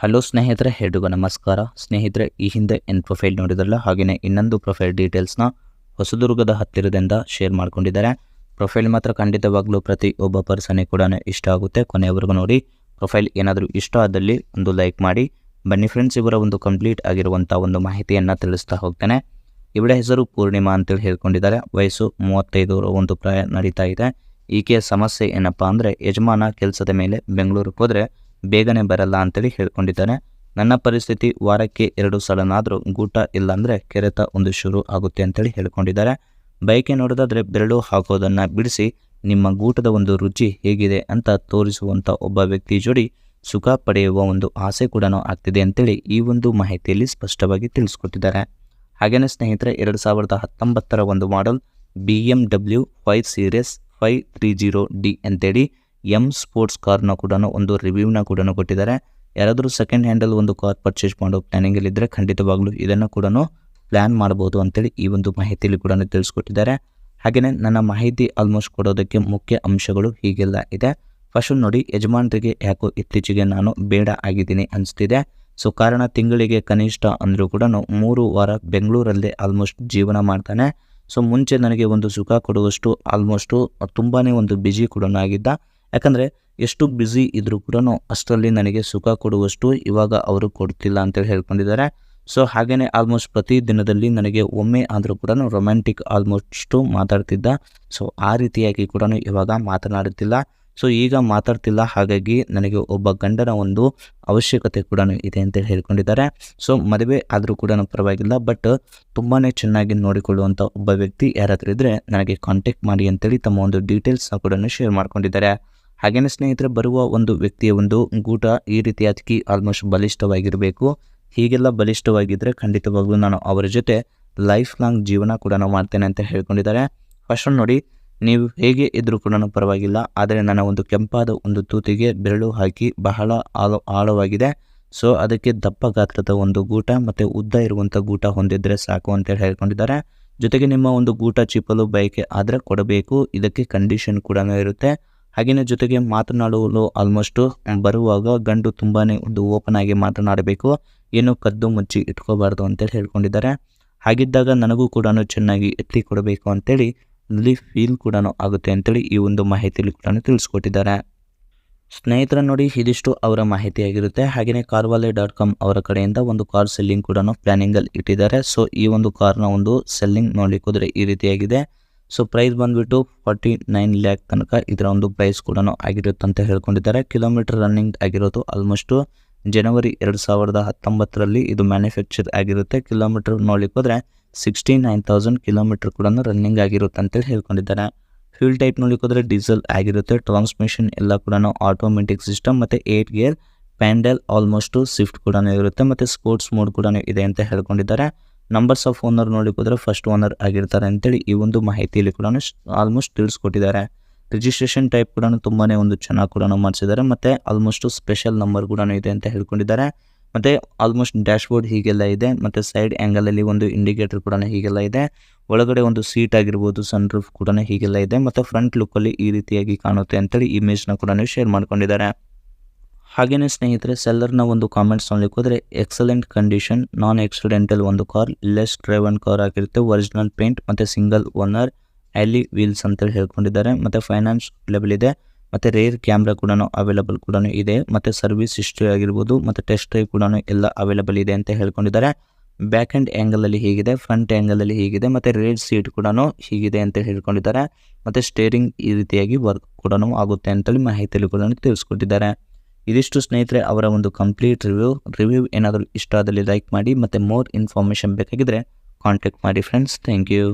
Hello ಸ್ನೇಹಿತರೆ, ಎಲ್ರಿಗೂ ನಮಸ್ಕಾರ. ಸ್ನೇಹಿತರೆ, ಈ ಹಿಂದೆ ಪ್ರೊಫೈಲ್ ನೋಡಿದ್ರಲ್ಲ, ಹಾಗೆಯೇ ಇನ್ನೊಂದು ಪ್ರೊಫೈಲ್ ಡೀಟೇಲ್ಸ್ನ ಹೊಸದುರ್ಗದ ಹತ್ತಿರದಿಂದ ಶೇರ್ ಮಾಡ್ಕೊಂಡಿದ್ದಾರೆ. ಪ್ರೊಫೈಲ್ ಮಾತ್ರ ಖಂಡಿತವಾಗ್ಲೂ ಪ್ರತಿ ಒಬ್ಬ ಪರ್ಸನಿಗೆ ಕೂಡ ಇಷ್ಟ ಆಗುತ್ತೆ. ಕೊನೆಯವರೆಗೂ ನೋಡಿ. ಪ್ರೊಫೈಲ್ ಏನಾದರೂ ಇಷ್ಟ ಆದಲ್ಲಿ ಒಂದು ಲೈಕ್ ಮಾಡಿ. ಬನ್ನಿ ಫ್ರೆಂಡ್ಸ್, ಇವರ ಒಂದು ಕಂಪ್ಲೀಟ್ ಆಗಿರುವಂಥ ಒಂದು ಮಾಹಿತಿಯನ್ನು ತಿಳಿಸ್ತಾ ಹೋಗ್ತೇನೆ. ಇವಳ ಹೆಸರು ಪೂರ್ಣಿಮಾ ಅಂತೇಳಿ ಹೇಳ್ಕೊಂಡಿದ್ದಾರೆ. ವಯಸ್ಸು 35 ಒಂದು ಪ್ರಾಯ ನಡೀತಾ ಇದೆ. ಈಕೆಯ ಸಮಸ್ಯೆ ಏನಪ್ಪ ಅಂದರೆ, ಯಜಮಾನ ಕೆಲಸದ ಮೇಲೆ ಬೆಂಗಳೂರಿಗೆ ಹೋದರೆ ಬೇಗನೆ ಬರಲ್ಲ ಅಂತೇಳಿ ಹೇಳ್ಕೊಂಡಿದ್ದಾನೆ. ನನ್ನ ಪರಿಸ್ಥಿತಿ ವಾರಕ್ಕೆ 2 ಸಲನಾದರೂ ಗೂಟ ಇಲ್ಲಾಂದರೆ ಕೆರೆತ ಒಂದು ಶುರು ಆಗುತ್ತೆ ಅಂತೇಳಿ ಹೇಳ್ಕೊಂಡಿದ್ದಾರೆ. ಬೈಕೆ ನೋಡೋದಾದರೆ ಬೆರಳು ಹಾಕೋದನ್ನು ಬಿಡಿಸಿ ನಿಮ್ಮ ಗೂಟದ ಒಂದು ರುಚಿ ಹೇಗಿದೆ ಅಂತ ತೋರಿಸುವಂಥ ಒಬ್ಬ ವ್ಯಕ್ತಿ ಜೋಡಿ ಸುಖ ಪಡೆಯುವ ಒಂದು ಆಸೆ ಕೂಡ ಆಗ್ತಿದೆ ಅಂತೇಳಿ ಈ ಒಂದು ಮಾಹಿತಿಯಲ್ಲಿ ಸ್ಪಷ್ಟವಾಗಿ ತಿಳಿಸ್ಕೊಟ್ಟಿದ್ದಾರೆ. ಹಾಗೆಯೇ ಸ್ನೇಹಿತರೆ, 2019 ಒಂದು ಮಾಡೆಲ್ BMW 5 ಸೀರೀಸ್ 530D ಅಂತೇಳಿ ಸ್ಪೋರ್ಟ್ಸ್ ಕಾರ್ನ ಕೂಡ ಒಂದು ರಿವ್ಯೂನ ಕೂಡ ಕೊಟ್ಟಿದ್ದಾರೆ. ಯಾರಾದರೂ ಸೆಕೆಂಡ್ ಹ್ಯಾಂಡಲ್ ಒಂದು ಕಾರ್ ಪರ್ಚೇಸ್ ಮಾಡೋ ಪ್ಲಾನಿಂಗಲ್ಲಿದ್ದರೆ ಖಂಡಿತವಾಗ್ಲೂ ಇದನ್ನು ಕೂಡ ಪ್ಲ್ಯಾನ್ ಮಾಡ್ಬೋದು ಅಂತೇಳಿ ಈ ಒಂದು ಮಾಹಿತಿಯಲ್ಲಿ ಕೂಡ ತಿಳಿಸ್ಕೊಟ್ಟಿದ್ದಾರೆ. ಹಾಗೆಯೇ ನನ್ನ ಮಾಹಿತಿ ಆಲ್ಮೋಸ್ಟ್ ಕೊಡೋದಕ್ಕೆ ಮುಖ್ಯ ಅಂಶಗಳು ಹೀಗೆಲ್ಲ ಇದೆ. ಫಸ್ಟ್ ನೋಡಿ, ಯಜಮಾನರಿಗೆ ಯಾಕೋ ಇತ್ತೀಚೆಗೆ ನಾನು ಬೇಡ ಆಗಿದ್ದೀನಿ ಅನಿಸ್ತಿದೆ. ಸೊ ಕಾರಣ, ತಿಂಗಳಿಗೆ ಕನಿಷ್ಠ ಅಂದರೂ ಕೂಡ 3 ವಾರ ಬೆಂಗಳೂರಲ್ಲೇ ಆಲ್ಮೋಸ್ಟ್ ಜೀವನ ಮಾಡ್ತಾನೆ. ಸೊ ಮುಂಚೆ ನನಗೆ ಒಂದು ಸುಖ ಕೊಡುವಷ್ಟು ಆಲ್ಮೋಸ್ಟು ತುಂಬಾ ಒಂದು ಬ್ಯುಸಿ ಕೂಡ ಆಗಿದ್ದ. ಯಾಕಂದರೆ ಎಷ್ಟು ಬ್ಯುಸಿ ಇದ್ದರೂ ಕೂಡ ಅಷ್ಟರಲ್ಲಿ ನನಗೆ ಸುಖ ಕೊಡುವಷ್ಟು ಇವಾಗ ಅವರು ಕೊಡ್ತಿಲ್ಲ ಅಂತೇಳಿ ಹೇಳ್ಕೊಂಡಿದ್ದಾರೆ. ಸೊ ಹಾಗೆಯೇ ಆಲ್ಮೋಸ್ಟ್ ಪ್ರತಿ ದಿನದಲ್ಲಿ ನನಗೆ ಒಮ್ಮೆ ಆದರೂ ಕೂಡ ರೊಮ್ಯಾಂಟಿಕ್ ಆಲ್ಮೋಸ್ಟು ಮಾತಾಡ್ತಿದ್ದ. ಸೊ ಆ ರೀತಿಯಾಗಿ ಕೂಡ ಇವಾಗ ಮಾತನಾಡುತ್ತಿಲ್ಲ. ಸೊ ಈಗ ಮಾತಾಡ್ತಿಲ್ಲ. ಹಾಗಾಗಿ ನನಗೆ ಒಬ್ಬ ಗಂಡನ ಒಂದು ಅವಶ್ಯಕತೆ ಕೂಡ ಇದೆ ಅಂತೇಳಿ ಹೇಳ್ಕೊಂಡಿದ್ದಾರೆ. ಸೊ ಮದುವೆ ಆದರೂ ಕೂಡ ಪರವಾಗಿಲ್ಲ, ಬಟ್ ತುಂಬಾ ಚೆನ್ನಾಗಿ ನೋಡಿಕೊಳ್ಳುವಂಥ ಒಬ್ಬ ವ್ಯಕ್ತಿ ಯಾರಾದರೂ ಇದ್ದರೆ ನನಗೆ ಕಾಂಟ್ಯಾಕ್ಟ್ ಮಾಡಿ ಅಂತೇಳಿ ತಮ್ಮ ಒಂದು ಡೀಟೇಲ್ಸ್ನ ಕೂಡ ಶೇರ್ ಮಾಡ್ಕೊಂಡಿದ್ದಾರೆ. ಹಾಗೆಯೇ ಸ್ನೇಹಿತರೆ, ಬರುವ ಒಂದು ವ್ಯಕ್ತಿಯ ಒಂದು ಗೂಟ ಈ ರೀತಿಯಾಗಿ ಆಲ್ಮೋಸ್ಟ್ ಬಲಿಷ್ಠವಾಗಿರಬೇಕು. ಹೀಗೆಲ್ಲ ಬಲಿಷ್ಠವಾಗಿದ್ದರೆ ಖಂಡಿತವಾಗ್ಲೂ ನಾನು ಅವರ ಜೊತೆ ಲೈಫ್ ಲಾಂಗ್ ಜೀವನ ಕೂಡ ಮಾಡ್ತೇನೆ ಅಂತ ಹೇಳ್ಕೊಂಡಿದ್ದಾರೆ. ಫಸ್ಟ್ ನೋಡಿ, ನೀವು ಹೇಗೆ ಇದ್ದರೂ ಕೂಡ ಪರವಾಗಿಲ್ಲ, ಆದರೆ ನನ್ನ ಒಂದು ಕೆಂಪಾದ ಒಂದು ತೂತಿಗೆ ಬೆರಳು ಹಾಕಿ ಬಹಳ ಆಳವಾಗಿದೆ. ಸೊ ಅದಕ್ಕೆ ದಪ್ಪ ಗಾತ್ರದ ಒಂದು ಗೂಟ ಮತ್ತು ಉದ್ದ ಇರುವಂಥ ಗೂಟ ಹೊಂದಿದ್ರೆ ಸಾಕು ಅಂತೇಳಿ ಹೇಳ್ಕೊಂಡಿದ್ದಾರೆ. ಜೊತೆಗೆ ನಿಮ್ಮ ಒಂದು ಗೂಟ ಚಿಪ್ಪಲು ಬಯಕೆ ಆದರೆ ಕೊಡಬೇಕು. ಇದಕ್ಕೆ ಕಂಡೀಷನ್ ಕೂಡ ಇರುತ್ತೆ. ಹಾಗೆಯೇ ಜೊತೆಗೆ ಮಾತನಾಡಲು ಆಲ್ಮೋಸ್ಟು ಬರುವಾಗ ಗಂಡು ತುಂಬಾ ಒಂದು ಓಪನ್ ಆಗಿ ಮಾತನಾಡಬೇಕು, ಏನು ಕದ್ದು ಮುಚ್ಚಿ ಇಟ್ಕೋಬಾರ್ದು ಅಂತೇಳಿ ಹೇಳ್ಕೊಂಡಿದ್ದಾರೆ. ಹಾಗಿದ್ದಾಗ ನನಗೂ ಕೂಡ ಚೆನ್ನಾಗಿ ಎತ್ತಿ ಕೊಡಬೇಕು ಅಂತೇಳಿ ಇಲ್ಲಿ ಫೀಲ್ ಕೂಡ ಆಗುತ್ತೆ ಅಂತೇಳಿ ಈ ಒಂದು ಮಾಹಿತಿಯಲ್ಲಿ ಕೂಡ ತಿಳಿಸ್ಕೊಟ್ಟಿದ್ದಾರೆ. ಸ್ನೇಹಿತರ ನೋಡಿ, ಇದಿಷ್ಟು ಅವರ ಮಾಹಿತಿಯಾಗಿರುತ್ತೆ. ಹಾಗೆಯೇ carwale.com ಅವರ ಕಡೆಯಿಂದ ಒಂದು ಕಾರ್ ಸೆಲ್ಲಿಂಗ್ ಕೂಡ ಪ್ಲಾನಿಂಗಲ್ಲಿ ಇಟ್ಟಿದ್ದಾರೆ. ಸೊ ಈ ಒಂದು ಕಾರ್ನ ಒಂದು ಸೆಲ್ಲಿಂಗ್ ನೋಡಲಿಕ್ಕೆ ಹೋದರೆ ಈ ರೀತಿಯಾಗಿದೆ. ಸೊ ಪ್ರೈಸ್ ಬಂದುಬಿಟ್ಟು 49 ಲ್ಯಾಕ್ ತನಕ ಇದರ ಒಂದು ಪ್ರೈಸ್ ಕೂಡ ಆಗಿರುತ್ತೆ ಅಂತ ಹೇಳ್ಕೊಂಡಿದ್ದಾರೆ. ಕಿಲೋಮೀಟರ್ ರನ್ನಿಂಗ್ ಆಗಿರೋದು ಆಲ್ಮೋಸ್ಟು ಜನವರಿ 2019 ಇದು ಮ್ಯಾನುಫ್ಯಾಕ್ಚರ್ ಆಗಿರುತ್ತೆ. ಕಿಲೋಮೀಟರ್ ನೋಡ್ಲಿಕ್ಕೆ ಹೋದರೆ 69,000 ಕಿಲೋಮೀಟರ್ ಕೂಡ ರನ್ನಿಂಗ್ ಆಗಿರುತ್ತೆ ಅಂತೇಳಿ ಹೇಳ್ಕೊಂಡಿದ್ದಾರೆ. ಫ್ಯೂಲ್ ಟೈಪ್ ನೋಡ್ಲಿಕ್ಕೆ ಹೋದರೆ ಡೀಸೆಲ್ ಆಗಿರುತ್ತೆ. ಟ್ರಾನ್ಸ್ಮಿಷನ್ ಎಲ್ಲ ಕೂಡ ಆಟೋಮೆಟಿಕ್ ಸಿಸ್ಟಮ್ ಮತ್ತು 8 ಗೇರ್ ಪ್ಯಾಂಡಲ್ ಆಲ್ಮೋಸ್ಟು ಸ್ವಿಫ್ಟ್ ಕೂಡ ಇರುತ್ತೆ ಮತ್ತು ಸ್ಪೋರ್ಟ್ಸ್ ಮೋಡ್ ಕೂಡ ಇದೆ ಅಂತ ಹೇಳ್ಕೊಂಡಿದ್ದಾರೆ. ನಂಬರ್ಸ್ ಆಫ್ ಓನರ್ ನೋಡ್ಲಿಕ್ಕೆ ಹೋದರೆ ಫಸ್ಟ್ ಓನರ್ ಆಗಿರ್ತಾರೆ ಅಂತೇಳಿ ಈ ಒಂದು ಮಾಹಿತಿಯಲ್ಲಿ ಕೂಡ ಆಲ್ಮೋಸ್ಟ್ ತಿಳಿಸ್ಕೊಟ್ಟಿದ್ದಾರೆ. ರಿಜಿಸ್ಟ್ರೇಷನ್ ಟೈಪ್ ಕೂಡ ತುಂಬಾ ಒಂದು ಚೆನ್ನಾಗಿ ಕೂಡ ಮಾಡಿಸಿದ್ದಾರೆ ಮತ್ತು ಆಲ್ಮೋಸ್ಟು ಸ್ಪೆಷಲ್ ನಂಬರ್ ಕೂಡ ಇದೆ ಅಂತ ಹೇಳ್ಕೊಂಡಿದ್ದಾರೆ. ಮತ್ತು ಆಲ್ಮೋಸ್ಟ್ ಡ್ಯಾಶ್ಬೋರ್ಡ್ ಹೀಗೆಲ್ಲ ಇದೆ ಮತ್ತು ಸೈಡ್ ಆ್ಯಂಗಲಲ್ಲಿ ಒಂದು ಇಂಡಿಕೇಟರ್ ಕೂಡ ಹೀಗೆಲ್ಲ ಇದೆ. ಒಳಗಡೆ ಒಂದು ಸೀಟ್ ಆಗಿರ್ಬೋದು, ಸನ್ ರೂಫ್ ಕೂಡ ಹೀಗೆಲ್ಲ ಇದೆ ಮತ್ತು ಫ್ರಂಟ್ ಲುಕ್ಕಲ್ಲಿ ಈ ರೀತಿಯಾಗಿ ಕಾಣುತ್ತೆ ಅಂತೇಳಿ ಇಮೇಜ್ನ ಕೂಡ ಶೇರ್ ಮಾಡ್ಕೊಂಡಿದ್ದಾರೆ. ಹಾಗೆಯೇ ಸ್ನೇಹಿತರೆ, ಸೆಲ್ಲರ್ನ ಒಂದು ಕಾಮೆಂಟ್ಸ್ ನೋಡ್ಲಿಕ್ಕೆ ಹೋದರೆ ಎಕ್ಸಲೆಂಟ್ ಕಂಡೀಷನ್, ನಾನ್ ಆಕ್ಸಿಡೆಂಟಲ್ ಒಂದು ಕಾರ್, ಲೆಸ್ ಡ್ರೈವನ್ ಕಾರ್ ಆಗಿರುತ್ತೆ, ಒರಿಜಿನಲ್ ಪೇಂಟ್ ಮತ್ತು ಸಿಂಗಲ್ ಓನರ್, ಐಲಿ ವೀಲ್ಸ್ ಅಂತೇಳಿ ಹೇಳ್ಕೊಂಡಿದ್ದಾರೆ. ಮತ್ತು ಫೈನಾನ್ಸ್ ಅವೈಲೇಬಲ್ ಇದೆ ಮತ್ತು ರೇರ್ ಕ್ಯಾಮ್ರಾ ಕೂಡ ಅವೈಲೇಬಲ್ ಕೂಡ ಇದೆ ಮತ್ತು ಸರ್ವಿಸ್ ಹಿಸ್ಟ್ರಿ ಆಗಿರ್ಬೋದು ಮತ್ತು ಟೆಸ್ಟ್ ಡ್ರೈವ್ ಕೂಡ ಎಲ್ಲ ಅವೈಲೇಬಲ್ ಇದೆ ಅಂತ ಹೇಳ್ಕೊಂಡಿದ್ದಾರೆ. ಬ್ಯಾಕ್ ಹ್ಯಾಂಡ್ ಆ್ಯಂಗಲಲ್ಲಿ ಹೀಗಿದೆ, ಫ್ರಂಟ್ ಆ್ಯಂಗಲಲ್ಲಿ ಹೀಗಿದೆ ಮತ್ತು ರೇರ್ ಸೀಟ್ ಕೂಡ ಹೀಗಿದೆ ಅಂತ ಹೇಳ್ಕೊಂಡಿದ್ದಾರೆ. ಮತ್ತು ಸ್ಟೇರಿಂಗ್ ಈ ರೀತಿಯಾಗಿ ವರ್ಕ್ ಕೂಡ ಆಗುತ್ತೆ ಅಂತೇಳಿ ಮಾಹಿತಿಯಲ್ಲಿ ಕೂಡ ತಿಳಿಸ್ಕೊಟ್ಟಿದ್ದಾರೆ. ಇದಿಷ್ಟು ಸ್ನೇಹಿತರೆ ಅವರ ಒಂದು ಕಂಪ್ಲೀಟ್ ರಿವ್ಯೂ. ಏನಾದರೂ ಇಷ್ಟ ಆದಲ್ಲಿ ಲೈಕ್ ಮಾಡಿ ಮತ್ತು ಮೋರ್ ಇನ್ಫಾರ್ಮೇಷನ್ ಬೇಕಾಗಿದ್ದರೆ ಕಾಂಟ್ಯಾಕ್ಟ್ ಮಾಡಿ ಫ್ರೆಂಡ್ಸ್. Thank you.